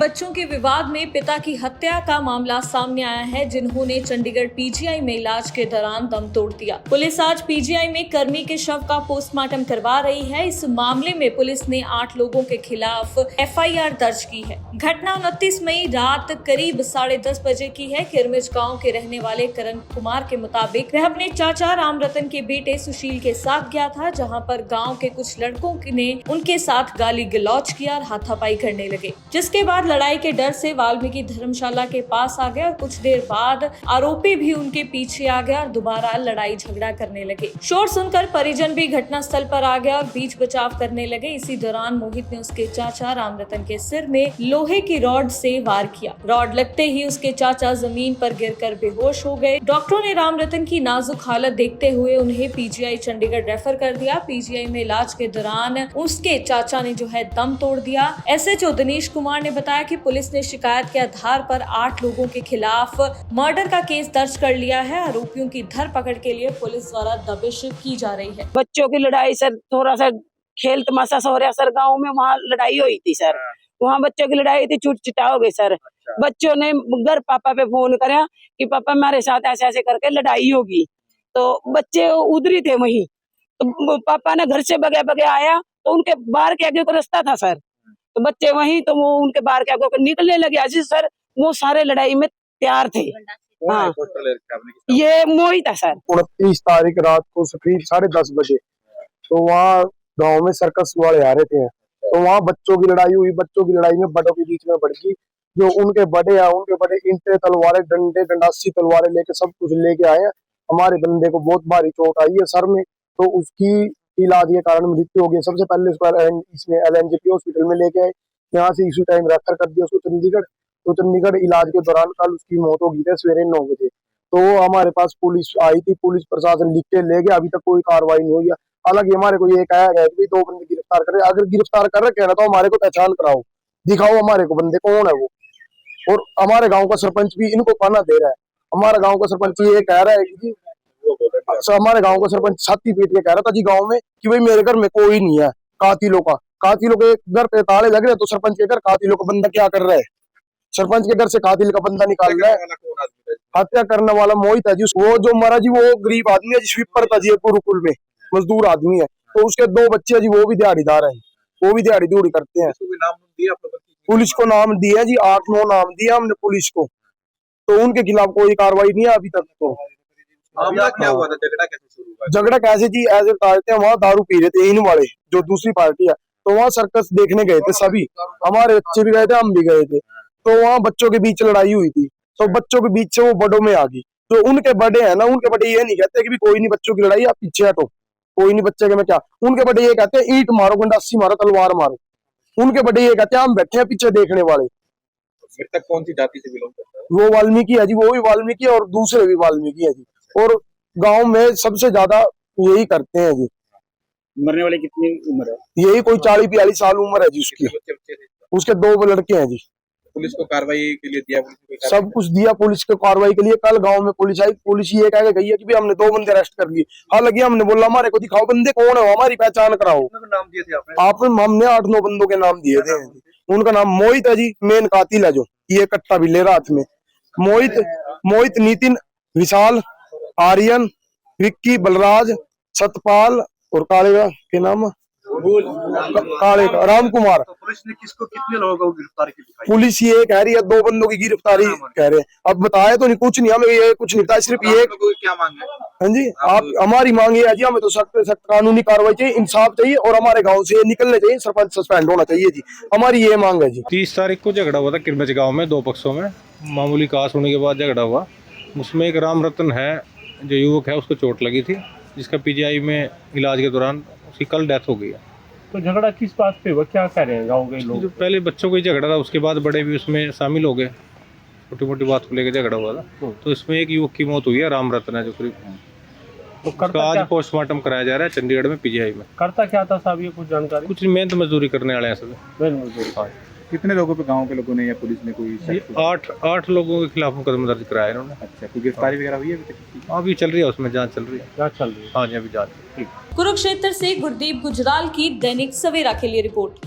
बच्चों के विवाद में पिता की हत्या का मामला सामने आया है, जिन्होंने चंडीगढ़ पीजीआई में इलाज के दौरान दम तोड़ दिया। पुलिस आज पीजीआई में कर्मी के शव का पोस्टमार्टम करवा रही है। इस मामले में पुलिस ने 8 लोगों के खिलाफ एफआईआर दर्ज की है। घटना 29 मई रात करीब 10:30 बजे की है। किरमिज गाँव के रहने वाले करण कुमार के मुताबिक वह अपने चाचा राम रतन के बेटे सुशील के साथ गया था, जहाँ पर गाँव के कुछ लड़कों ने उनके साथ गाली गलौज किया और हाथापाई करने लगे, जिसके बाद लड़ाई के डर से वाल्मीकि धर्मशाला के पास आ गए और कुछ देर बाद आरोपी भी उनके पीछे आ गया और दोबारा लड़ाई झगड़ा करने लगे। शोर सुनकर परिजन भी घटनास्थल पर आ गया और बीच बचाव करने लगे। इसी दौरान मोहित ने उसके चाचा राम रतन के सिर में लोहे की रॉड से वार किया। रॉड लगते ही उसके चाचा जमीन पर गिरकर बेहोश हो गए। डॉक्टरों ने राम रतन की नाजुक हालत देखते हुए उन्हें पीजीआई चंडीगढ़ रेफर कर दिया। पीजीआई में इलाज के दौरान उसके चाचा ने जो है दम तोड़ दिया। एसएचओ दिनेश कुमार ने बताया कि पुलिस ने शिकायत के आधार पर 8 लोगों के खिलाफ मर्डर का केस दर्ज कर लिया है। आरोपियों की धरपकड़ के लिए पुलिस द्वारा दबिश की जा रही है। बच्चों की लड़ाई सर, थोड़ा सा खेल तमाशा हो रहा सर, गाँव में वहाँ लड़ाई हुई थी सर। वहाँ बच्चों की लड़ाई थी, छूट छिटा हो गई सर। बच्चों ने घर पापा पे फोन करा कि पापा हमारे साथ ऐसे ऐसे करके लड़ाई होगी, तो बच्चे उधर ही थे वहीं। तो पापा ने घर से बगे बगे आया तो उनके बाहर के आगे को रास्ता था सर, तो बच्चे वहीं, तो वो उनके बाहर के आगे निकलने लगे। आज सर वो सारे लड़ाई में तैयार थे। हाँ, ये मोहित है सर। 29 तारीख रात को करीब 10:30 बजे तो वहाँ गांव में सर्कस वाले आ रहे थे, तो वहाँ बच्चों की लड़ाई हुई। बच्चों की लड़ाई में बड़ों के बीच में बढ़ गई। जो उनके बड़े ईंटें, तलवारें, डंडे, गंडासी तलवारें लेके सब कुछ लेके आए। हमारे बंदे को बहुत भारी चोट आई है सर में, तो उसकी इलाज के कारण मृत्यु हो गई। सबसे पहले उसको इसमें LNJP हॉस्पिटल में लेके आए, यहाँ से इसी टाइम रेफर कर दिया उसको चंडीगढ़। तो चंडीगढ़ इलाज के दौरान कल उसकी मौत हो गई थी सवेरे 9 बजे। तो हमारे पास पुलिस आई थी, पुलिस प्रशासन लिख के ले गया। अभी तक कोई कार्रवाई नहीं हुई है। हालांकि हमारे को ये कहा गया कि 2 बंदे गिरफ्तार करे। अगर गिरफ्तार कर रखे ना तो हमारे को पहचान कराओ, दिखाओ हमारे को बंदे कौन है वो। और हमारे गांव का सरपंच भी इनको पाना दे रहा है। हमारा गांव का सरपंच ये कह रहा है कि हमारे गांव का सरपंच छाती पीट के कह रहा था जी गांव में कि भाई मेरे घर में कोई नहीं है कातिलों के घर पे ताले लग रहे, तो सरपंच के घर कातिलों का बंदा क्या कर रहा है? सरपंच के घर से कातिल का बंदा निकाल रहा है। हत्या करने वाला मोहित है जी। वो जो मरा जी वो गरीब आदमी है जी, स्वीपर था जी, गुरुकुल में मजदूर आदमी है। तो उसके 2 बच्चे जी, वो भी दिहाड़ीदार है, वो भी दिहाड़ी दूड़ी करते हैं। पुलिस को नाम दिया जी, 8-9 नाम दिया हमने पुलिस को, तो उनके खिलाफ कोई कार्रवाई नहीं है अभी तक। तो क्या हुआ था? झगड़ा कैसे शुरू हुआ? झगड़ा कैसे जी, ऐसे बताते हैं वहाँ दारू पी रहे थे इन वाले जो दूसरी पार्टी है, तो वहाँ सर्कस देखने गए थे सभी, हमारे बच्चे भी गए थे, हम भी गए थे। तो वहाँ बच्चों के बीच लड़ाई हुई थी, तो बच्चों के बीच से वो बड़ों में आ गई। तो उनके बड़े हैं ना, उनके बड़े ये नहीं कहते कि भी कोई नहीं बच्चों की लड़ाई, आप पीछे हटो, कोई नहीं बच्चे के में क्या। उनके बड़े ये कहते हैं ईंट मारो, गंडासी मारो, तलवार मारो। उनके बड़े ये कहते हैं हम बैठे हैं पीछे देखने वाले। मृतक कौन सी जाति से बिलोंग करता है? वो वाल्मीकि है जी, वो भी वाल्मीकि और दूसरे भी वाल्मीकि है जी। और गांव में सबसे ज्यादा यही करते हैं जी। मरने वाले कितनी उम्र है? यही कोई 40-42 साल उम्र है जी उसकी। उसके 2 लड़के हैं जी। पुलिस को कार्रवाई के लिए दिया? सब कुछ दिया पुलिस को कार्रवाई के लिए। कल गांव में पुलिस आई, पुलिस ये कह के गई है कि भी हमने 2 बंदे अरेस्ट कर लिए। हालांकि हमने बोला हमारे को दिखाओ बंदे कौन है, हमारी पहचान कराओ। नाम दिए थे आपने? हमने 8-9 बंदों के नाम दिए थे। उनका नाम मोहित है जी, मेन कातिल है जो ये कट्टा भी ले रहा हाथ में। मोहित, नितिन, विशाल, आर्यन, विक्की, बलराज, सतपाल और काले के नाम काले का राम कुमार। तो पुलिस ने किसको, कितने लोगों को गिरफ्तार किया? पुलिस ये कह रही है 2 बंदों की गिरफ्तारी कह रहे हैं। अब बताया तो नहीं, कुछ नहीं, हमें ये कुछ नहीं था, सिर्फ ये। क्या मांग है? हाँ जी, आप हमारी मांग ये है जी, हमें तो सख्त सख्त कानूनी कार्रवाई चाहिए, इंसाफ चाहिए और हमारे गांव से निकलने चाहिए, सरपंच सस्पेंड होना चाहिए जी, हमारी ये मांग है जी। 30 तारीख को झगड़ा हुआ था किरमिज गांव में, 2 पक्षों में मामूली कास होने के बाद झगड़ा हुआ। उसमें एक राम रतन है जो युवक है, उसको चोट लगी थी, जिसका पीजीआई में इलाज के दौरान उसकी कल डेथ हो गई है। तो झगड़ा किस बात पे हुआ, क्या कह रहे हैं गाँव के लोग? जो पहले बच्चों को ही झगड़ा था, उसके बाद बड़े भी उसमें शामिल हो गए। छोटी मोटी बात को लेकर झगड़ा हुआ था। तो इसमें एक युवक की मौत हुई है, राम रतन है जो करीब। तो आज पोस्टमार्टम कराया जा रहा है चंडीगढ़ में पीजीआई में। करता क्या था साहब, ये कुछ जानकारी? कुछ मेहनत मजदूरी करने वाले हैं सब। मेहनत मजदूरी। हाँ। कितने लोगों पे गांव के लोगों ने या पुलिस ने कोई 8 लोगों के खिलाफ मुकदमा दर्ज कराया इन्होंने। अच्छा, कोई गिरफ्तारी वगैरह हुई है अभी तक? अभी चल रही है, उसमें जांच चल रही है। हाँ जी, अभी जांच। कुरुक्षेत्र से गुरदीप गुजराल की दैनिक सवेरा के लिए रिपोर्ट।